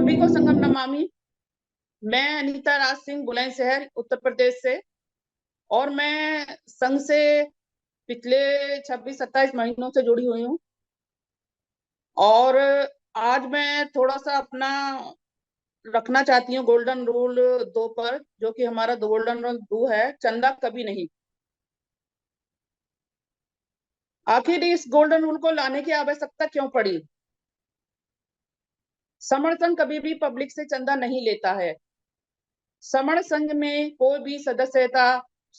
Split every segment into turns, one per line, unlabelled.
सभी को संगम नमामि। मैं अनीता राज सिंह बुलंदशहर उत्तर प्रदेश से, और मैं संघ से पिछले 26-27 महीनों से जुड़ी हुई हूँ। और आज मैं थोड़ा सा अपना रखना चाहती हूँ गोल्डन रूल 2 पर, जो कि हमारा गोल्डन रूल 2 है, चंदा कभी नहीं। आखिर इस गोल्डन रूल को लाने की आवश्यकता क्यों पड़ी? समण संघ कभी भी पब्लिक से चंदा नहीं लेता है। समण संघ में कोई भी सदस्यता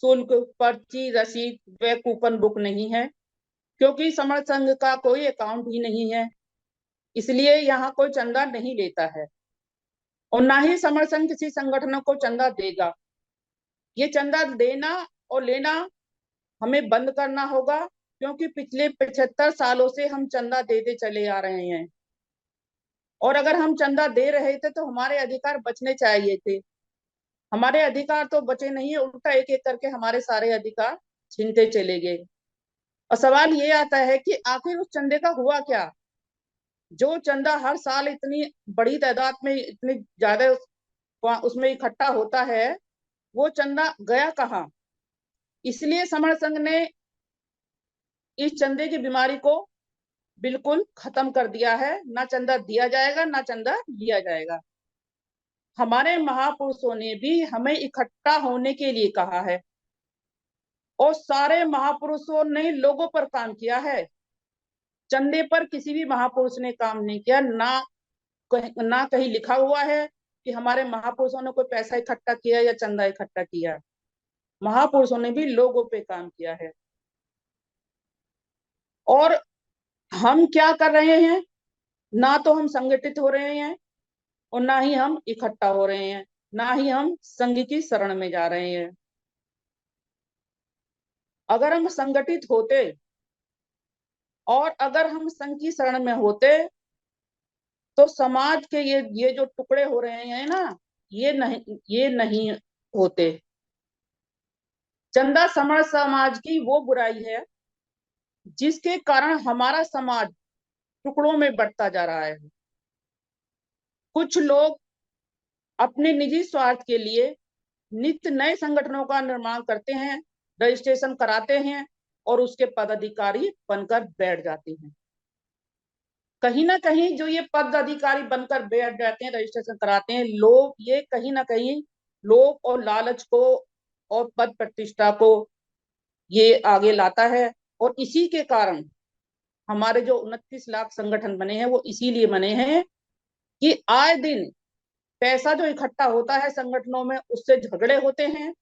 शुल्क, पर्ची, रसीद व कूपन बुक नहीं है, क्योंकि समण संघ का कोई अकाउंट ही नहीं है। इसलिए यहाँ कोई चंदा नहीं लेता है, और ना ही समण संघ किसी संगठनों को चंदा देगा। ये चंदा देना और लेना हमें बंद करना होगा, क्योंकि पिछले 75 सालों से हम चंदा देते चले आ रहे हैं, और अगर हम चंदा दे रहे थे तो हमारे अधिकार बचने चाहिए थे। हमारे अधिकार तो बचे नहीं, उल्टा एक एक करके हमारे सारे अधिकार छीनते चले गए। और सवाल ये आता है कि आखिर उस चंदे का हुआ क्या? जो चंदा हर साल इतनी बड़ी तादाद में, इतनी ज्यादा उसमें इकट्ठा होता है, वो चंदा गया कहाँ? इसलिए समर संघ ने इस चंदे की बीमारी को बिल्कुल खत्म कर दिया है। ना चंदा दिया जाएगा, ना चंदा लिया जाएगा। हमारे महापुरुषों ने भी हमें इकट्ठा होने के लिए कहा है, और सारे महापुरुषों ने लोगों पर काम किया है। चंदे पर किसी भी महापुरुष ने काम नहीं किया। ना कहीं लिखा हुआ है कि हमारे महापुरुषों ने कोई पैसा इकट्ठा किया या चंदा इकट्ठा किया। महापुरुषों ने भी लोगों पे काम किया है। और हम क्या कर रहे हैं? ना तो हम संगठित हो रहे हैं, और ना ही हम इकट्ठा हो रहे हैं, ना ही हम संघ की शरण में जा रहे हैं। अगर हम संगठित होते और अगर हम संघ की शरण में होते, तो समाज के ये जो टुकड़े हो रहे हैं ना, ये नहीं होते। चंदा समण समाज की वो बुराई है जिसके कारण हमारा समाज टुकड़ों में बढ़ता जा रहा है। कुछ लोग अपने निजी स्वार्थ के लिए नित्य नए संगठनों का निर्माण करते हैं, रजिस्ट्रेशन कराते हैं, और उसके पदाधिकारी बनकर बैठ जाते हैं। कहीं ना कहीं जो ये पद अधिकारी बनकर बैठ जाते हैं, रजिस्ट्रेशन कराते हैं, लोग ये कहीं ना कहीं लोभ और लालच को और पद प्रतिष्ठा को ये आगे लाता है। और इसी के कारण हमारे जो 29 लाख संगठन बने हैं, वो इसीलिए बने हैं कि आए दिन पैसा जो इकट्ठा होता है संगठनों में, उससे झगड़े होते हैं,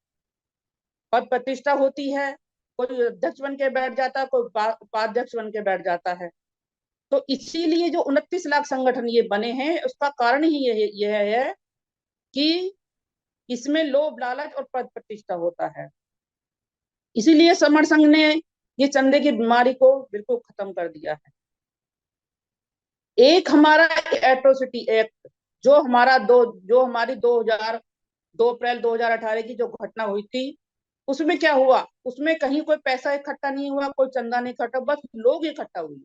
पद प्रतिष्ठा होती है, कोई अध्यक्ष बन के बैठ जाता है, कोई उपाध्यक्ष बन के बैठ जाता है। तो इसीलिए जो 29 लाख संगठन ये बने हैं, उसका कारण ही यह है कि इसमें लोभ लालच और पद प्रतिष्ठा होता है। इसीलिए समर संघ ने ये चंदे की बीमारी को बिल्कुल खत्म कर दिया है। एक हमारा एट्रोसिटी एक्ट, जो हमारी 2 अप्रैल 2018 की जो घटना हुई थी, उसमें क्या हुआ? उसमें कहीं कोई पैसा इकट्ठा नहीं हुआ, कोई चंदा नहीं इकट्ठा, बस लोग इकट्ठा हुए।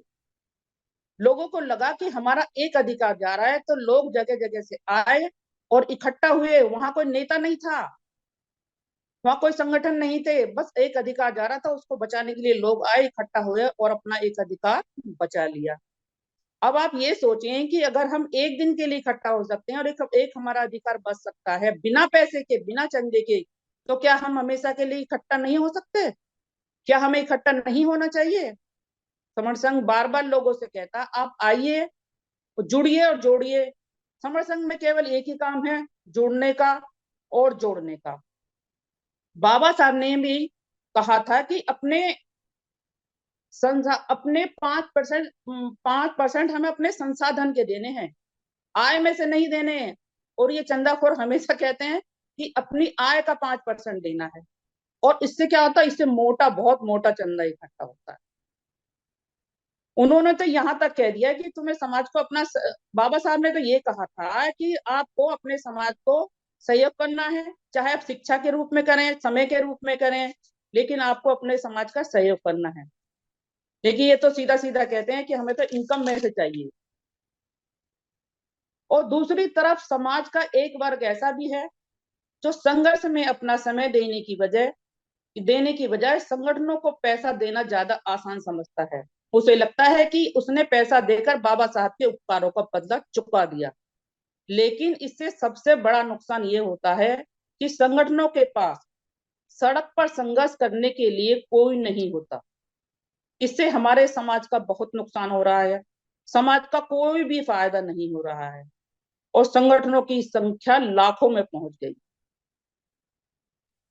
लोगों को लगा कि हमारा एक अधिकार जा रहा है, तो लोग जगह जगह से आए और इकट्ठा हुए। वहां कोई नेता नहीं था, वहां कोई संगठन नहीं थे, बस एक अधिकार जा रहा था, उसको बचाने के लिए लोग आए, इकट्ठा हुए और अपना एक अधिकार बचा लिया। अब आप ये सोचें कि अगर हम एक दिन के लिए इकट्ठा हो सकते हैं और एक हमारा अधिकार बच सकता है बिना पैसे के, बिना चंदे के, तो क्या हम हमेशा के लिए इकट्ठा नहीं हो सकते? क्या हमें इकट्ठा नहीं होना चाहिए? समर संघ बार बार लोगों से कहता, आप आइए, जुड़िए और जोड़िए। समर संघ में केवल एक ही काम है, जुड़ने का और जोड़ने का। बाबा साहब ने भी कहा था कि अपने 5% हमें अपने संसाधन के देने हैं, आय में से नहीं देने हैं। और ये चंदाखोर हमेशा कहते हैं कि अपनी आय का 5% देना है, और इससे क्या होता है? इससे बहुत मोटा चंदा इकट्ठा होता है। उन्होंने तो यहाँ तक कह दिया कि तुम्हें समाज को अपना बाबा साहब ने तो ये कहा था कि आपको अपने समाज को सहयोग करना है, चाहे आप शिक्षा के रूप में करें, समय के रूप में करें, लेकिन आपको अपने समाज का सहयोग करना है। देखिए, ये तो सीधा सीधा कहते हैं कि हमें तो इनकम में से चाहिए। और दूसरी तरफ समाज का एक वर्ग ऐसा भी है जो संघर्ष में अपना समय देने की बजाय संगठनों को पैसा देना ज्यादा आसान समझता है। उसे लगता है कि उसने पैसा देकर बाबा साहब के उपकारों का बदला चुका दिया। लेकिन इससे सबसे बड़ा नुकसान ये होता है कि संगठनों के पास सड़क पर संघर्ष करने के लिए कोई नहीं होता। इससे हमारे समाज का बहुत नुकसान हो रहा है। समाज का कोई भी फायदा नहीं हो रहा है और संगठनों की संख्या लाखों में पहुंच गई।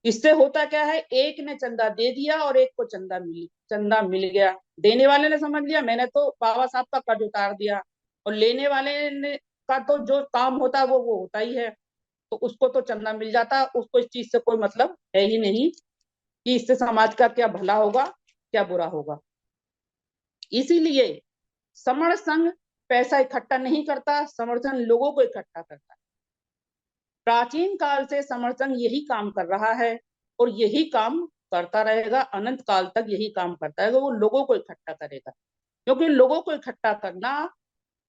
इससे होता क्या है, एक ने चंदा दे दिया और एक को चंदा मिल गया। देने वाले ने समझ लिया मैंने तो बाबा साहब का कर्ज उतार दिया, और लेने वाले ने का तो जो काम होता है वो होता ही है, तो उसको तो चंदा मिल जाता है। उसको इस चीज से कोई मतलब है ही नहीं कि इससे समाज का क्या भला होगा क्या बुरा होगा। इसीलिए समण संघ पैसा इकट्ठा नहीं करता, समर्थन लोगों को इकट्ठा करता है। प्राचीन काल से समर्थन यही काम कर रहा है और यही काम करता रहेगा, अनंत काल तक यही काम करता है। वो लोगों को इकट्ठा करेगा, क्योंकि लोगों को इकट्ठा करना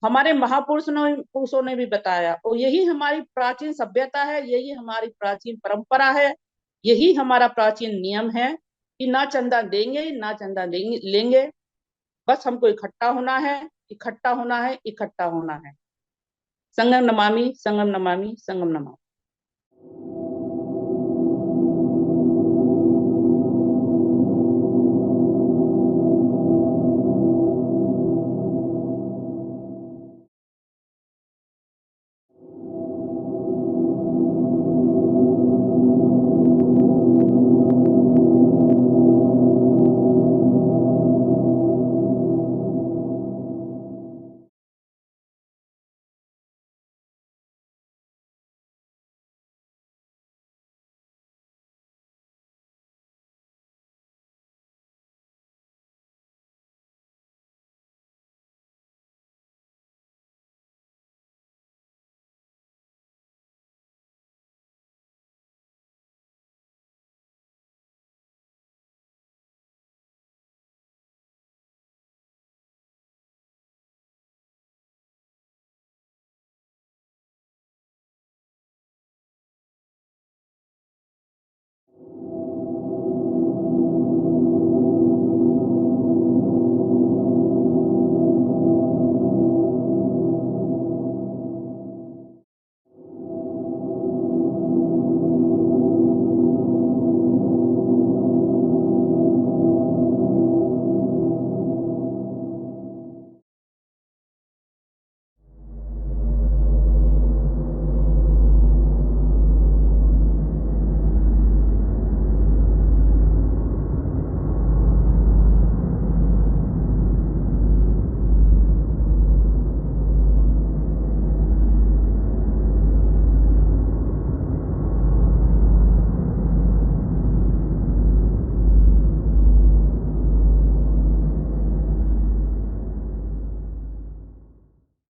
हमारे पुरुषों ने भी बताया, और यही हमारी प्राचीन सभ्यता है, यही हमारी प्राचीन परंपरा है, यही हमारा प्राचीन नियम है कि ना चंदा देंगे ना चंदा लेंगे, बस हमको इकट्ठा होना है, इकट्ठा होना है, इकट्ठा होना है। संगम नमामि संगम नमामि संगम नमामि।